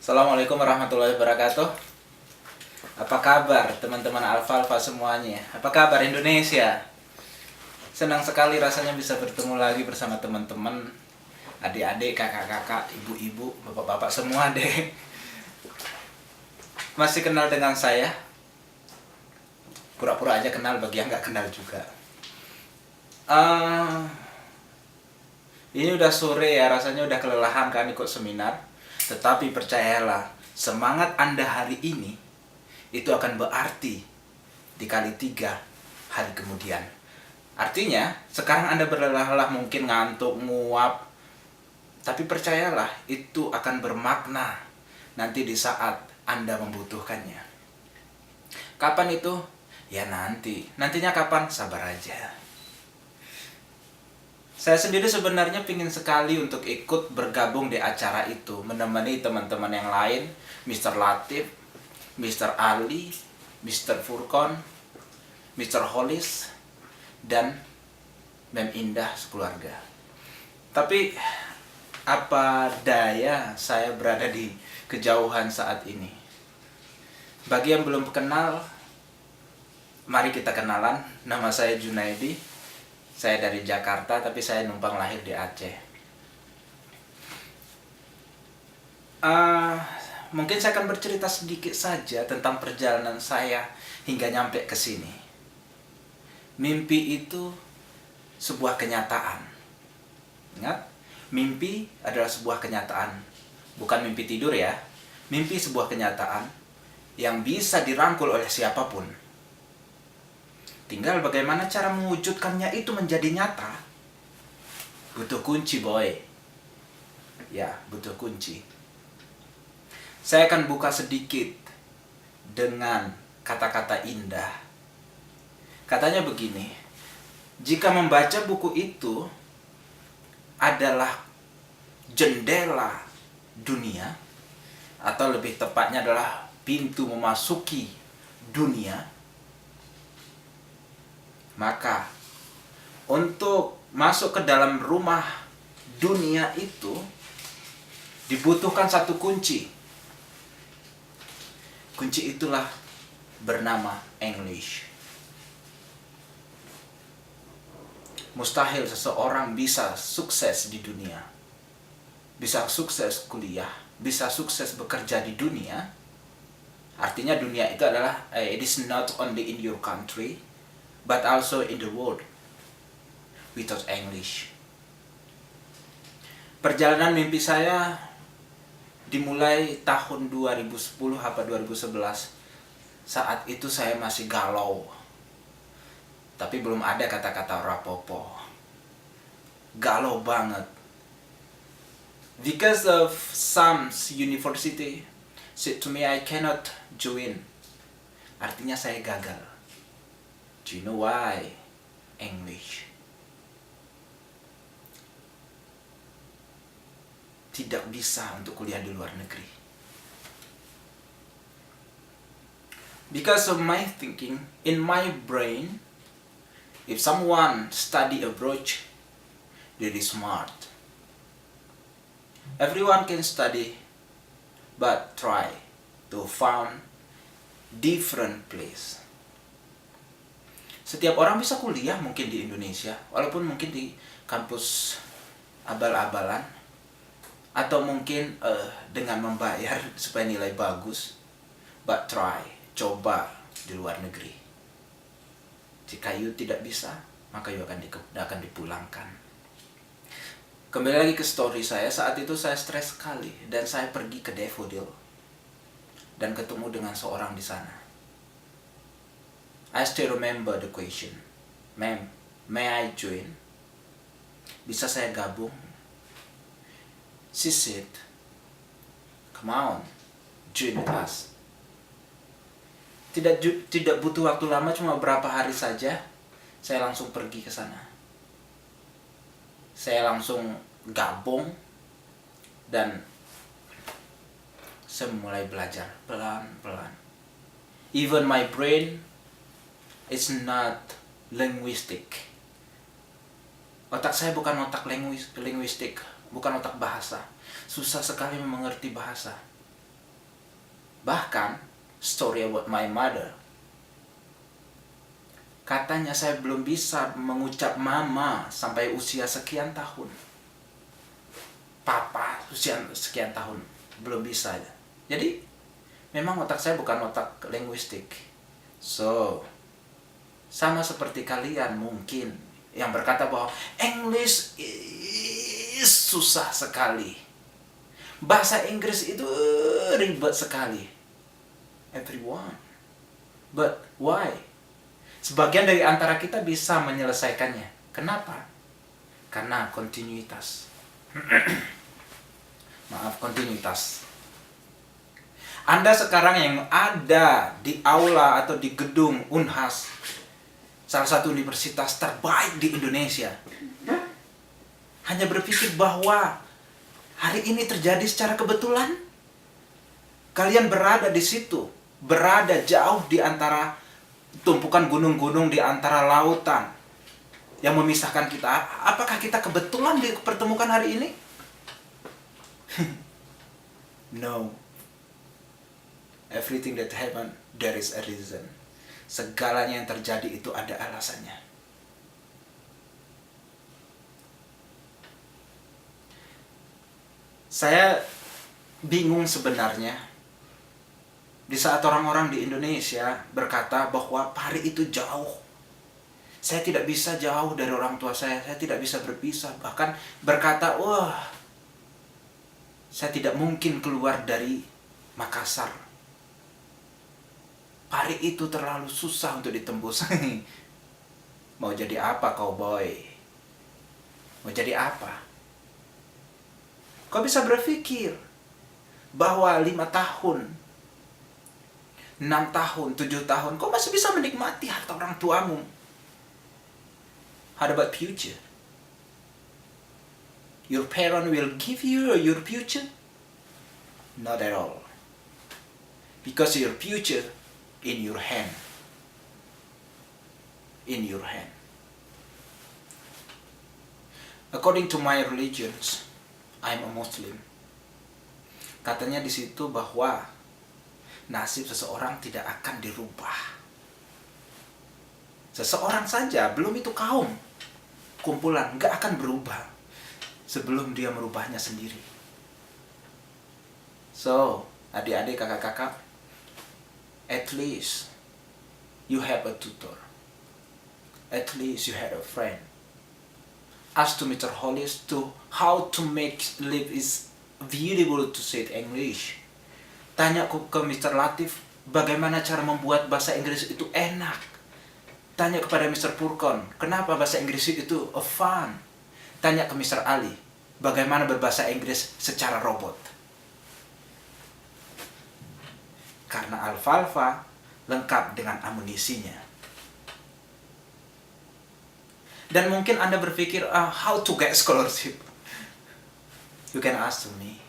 Assalamualaikum warahmatullahi wabarakatuh. Apa kabar teman-teman Alfa-Alfa semuanya? Apa kabar Indonesia? Senang sekali rasanya bisa bertemu lagi bersama teman-teman, adik-adik, kakak-kakak, ibu-ibu, bapak-bapak semua deh. Masih kenal dengan saya? Pura-pura aja kenal bagi yang nggak kenal juga. Ini udah sore ya, rasanya udah kelelahan kan ikut seminar. Tetapi percayalah, semangat Anda hari ini itu akan berarti dikali 3 hari kemudian. Artinya, sekarang Anda berlelah-lelah mungkin ngantuk, nguap. Tapi percayalah, itu akan bermakna nanti di saat Anda membutuhkannya. Kapan itu? Ya nanti. Nantinya kapan? Sabar aja. Saya sendiri sebenarnya pingin sekali untuk ikut bergabung di acara itu, menemani teman-teman yang lain, Mr. Latif, Mr. Ali, Mr. Furkon, Mr. Holis, dan Mem Indah sekeluarga. Tapi apa daya saya berada di kejauhan saat ini. Bagi yang belum kenal, mari kita kenalan. Nama saya Junaidi. Saya dari Jakarta, tapi saya numpang lahir di Aceh. Mungkin saya akan bercerita sedikit saja tentang perjalanan saya hingga nyampe ke sini. Mimpi itu sebuah kenyataan. Ingat, mimpi adalah sebuah kenyataan. Bukan mimpi tidur ya. Mimpi sebuah kenyataan yang bisa dirangkul oleh siapapun. Tinggal bagaimana cara mewujudkannya itu menjadi nyata. Butuh kunci, boy. Ya, butuh kunci. Saya akan buka sedikit dengan kata-kata indah. Katanya begini, jika membaca buku itu adalah jendela dunia, atau lebih tepatnya adalah pintu memasuki dunia, maka untuk masuk ke dalam rumah dunia itu dibutuhkan satu kunci. Kunci itulah bernama English. Mustahil seseorang bisa sukses di dunia, bisa sukses kuliah, bisa sukses bekerja di dunia. Artinya dunia itu adalah it is not only in your country, but also in the world without English. Perjalanan mimpi saya dimulai tahun 2010 apa 2011. Saat itu saya masih galau. Tapi belum ada kata-kata rapopo. Galau banget. Because of some university said to me I cannot join. Artinya saya gagal. Do you know why? English. Tidak bisa untuk kuliah di luar negeri. Because of my thinking, in my brain, if someone study abroad, they are smart. Everyone can study, but try to find different place. Setiap orang bisa kuliah mungkin di Indonesia, walaupun mungkin di kampus abal-abalan, atau mungkin dengan membayar supaya nilai bagus. But try, coba di luar negeri. Jika you tidak bisa, maka you akan dipulangkan. Kembali lagi ke story saya. Saat itu saya stres sekali dan saya pergi ke Daffodil dan ketemu dengan seorang di sana. I still remember the question. Ma'am, may I join? Bisa saya gabung? She said, come on, join with us. Tidak butuh waktu lama, cuma beberapa hari saja. Saya langsung pergi ke sana. Saya langsung gabung dan saya mulai belajar pelan-pelan. Even my brain it's not linguistic. Otak saya bukan otak linguistik, bukan otak bahasa. Susah sekali mengerti bahasa. Bahkan, story about my mother. Katanya saya belum bisa mengucap mama sampai usia sekian tahun. Papa usia sekian tahun. Belum bisa. Jadi, memang otak saya bukan otak linguistik. So, sama seperti kalian mungkin yang berkata bahwa English is susah sekali. Bahasa Inggris itu ribet sekali. Everyone. But why? Sebagian dari antara kita bisa menyelesaikannya. Kenapa? Karena kontinuitas. Maaf, kontinuitas. Anda sekarang yang ada di aula atau di gedung Unhas, salah satu universitas terbaik di Indonesia, hanya berpikir bahwa hari ini terjadi secara kebetulan. Kalian berada di situ, berada jauh di antara tumpukan gunung-gunung, di antara lautan yang memisahkan kita. Apakah kita kebetulan dipertemukan hari ini? No. Everything that happen, there is a reason. Segalanya yang terjadi itu ada alasannya. Saya bingung sebenarnya di saat orang-orang di Indonesia berkata bahwa Pari itu jauh. Saya tidak bisa jauh dari orang tua saya tidak bisa berpisah. Bahkan berkata, wah, saya tidak mungkin keluar dari Makassar. Pari itu terlalu susah untuk ditembus. Mau jadi apa kau boy? Mau jadi apa? Kau bisa berpikir bahwa 5 tahun, 6 tahun, 7 tahun, kau masih bisa menikmati harta orang tuamu. How about future? Your parent will give you your future? Not at all. Because your future in your hand. In your hand. According to my religions, I'm a Muslim. Katanya di situ bahwa nasib seseorang tidak akan dirubah. Seseorang saja, belum itu kaum, kumpulan, gak akan berubah sebelum dia merubahnya sendiri. So, adik-adik, kakak-kakak, at least you have a tutor. At least you had a friend. Ask to Mr. Hollis to how to make live is beautiful to say it English. Tanya ke Mr. Latif bagaimana cara membuat bahasa Inggris itu enak. Tanya kepada Mr. Furqon, kenapa bahasa Inggris itu fun. Tanya ke Mr. Ali, bagaimana berbahasa Inggris secara robot. Karena alfalfa lengkap dengan amunisinya. Dan mungkin Anda berpikir, how to get scholarship? You can ask to me.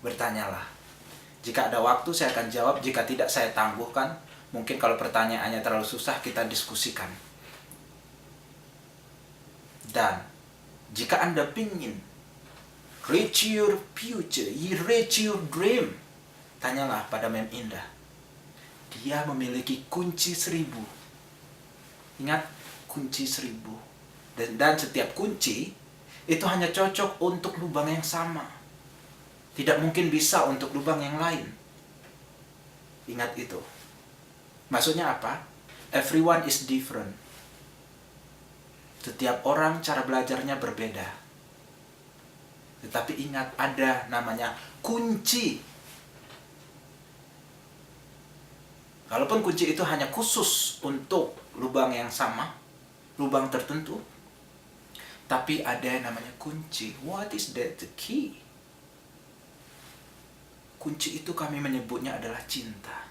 Bertanyalah. Jika ada waktu saya akan jawab, jika tidak saya tangguhkan. Mungkin kalau pertanyaannya terlalu susah kita diskusikan. Dan jika Anda ingin reach your future, you reach your dream, tanyalah pada Mem Indah. Dia memiliki kunci 1000. Ingat, kunci 1000. Dan setiap kunci itu hanya cocok untuk lubang yang sama. Tidak mungkin bisa untuk lubang yang lain. Ingat itu. Maksudnya apa? Everyone is different. Setiap orang cara belajarnya berbeda. Tetapi ingat, ada namanya kunci. Walaupun kunci itu hanya khusus untuk lubang yang sama, lubang tertentu, tapi ada yang namanya kunci. What is that? The key. Kunci itu kami menyebutnya adalah cinta.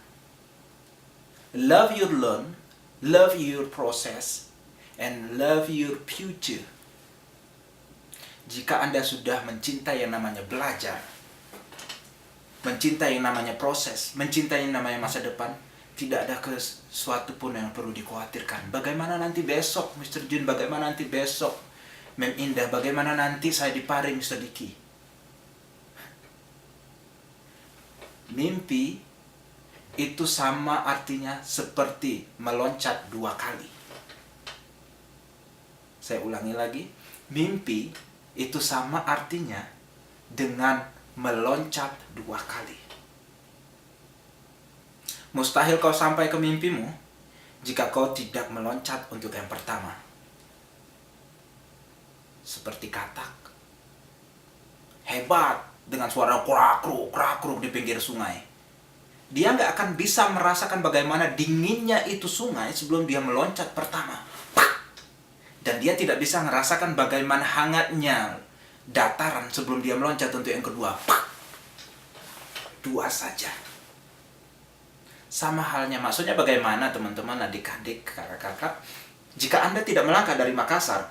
Love your learn, love your process, and love your future. Jika Anda sudah mencintai yang namanya belajar, mencintai yang namanya proses, mencintai yang namanya masa depan, tidak ada sesuatu pun yang perlu dikhawatirkan. Bagaimana nanti besok, Mr. Jun? Bagaimana nanti besok, Mem Indah? Bagaimana nanti saya di Pari, Mr. Diki? Mimpi itu sama artinya seperti meloncat 2 kali. Saya ulangi lagi. Mimpi itu sama artinya dengan meloncat 2 kali. Mustahil kau sampai ke mimpimu jika kau tidak meloncat untuk yang pertama. Seperti katak. Hebat dengan suara krak-kruk di pinggir sungai. Dia nggak akan bisa merasakan bagaimana dinginnya itu sungai sebelum dia meloncat pertama. Dan dia tidak bisa merasakan bagaimana hangatnya dataran sebelum dia meloncat untuk yang kedua. 2 saja. Sama halnya, maksudnya bagaimana teman-teman, adik-adik, kakak-kakak, jika Anda tidak melangkah dari Makassar,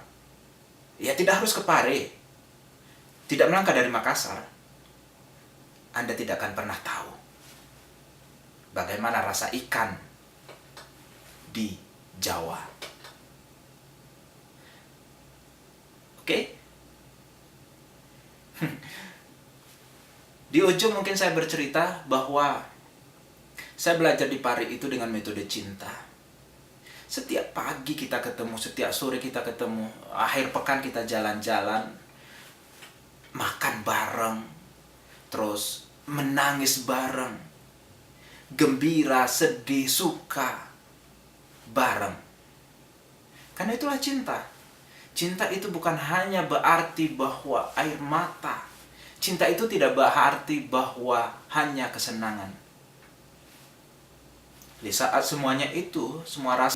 ya tidak harus ke Pare. Tidak melangkah dari Makassar, Anda tidak akan pernah tahu bagaimana rasa ikan di Jawa. Oke? Di ujung mungkin saya bercerita bahwa saya belajar di Pare itu dengan metode cinta. Setiap pagi kita ketemu, setiap sore kita ketemu, akhir pekan kita jalan-jalan, makan bareng, terus menangis bareng, gembira, sedih, suka bareng. Karena itulah cinta. Cinta itu bukan hanya berarti bahwa air mata. Cinta itu tidak berarti bahwa hanya kesenangan. Di saat semuanya itu, semua rasa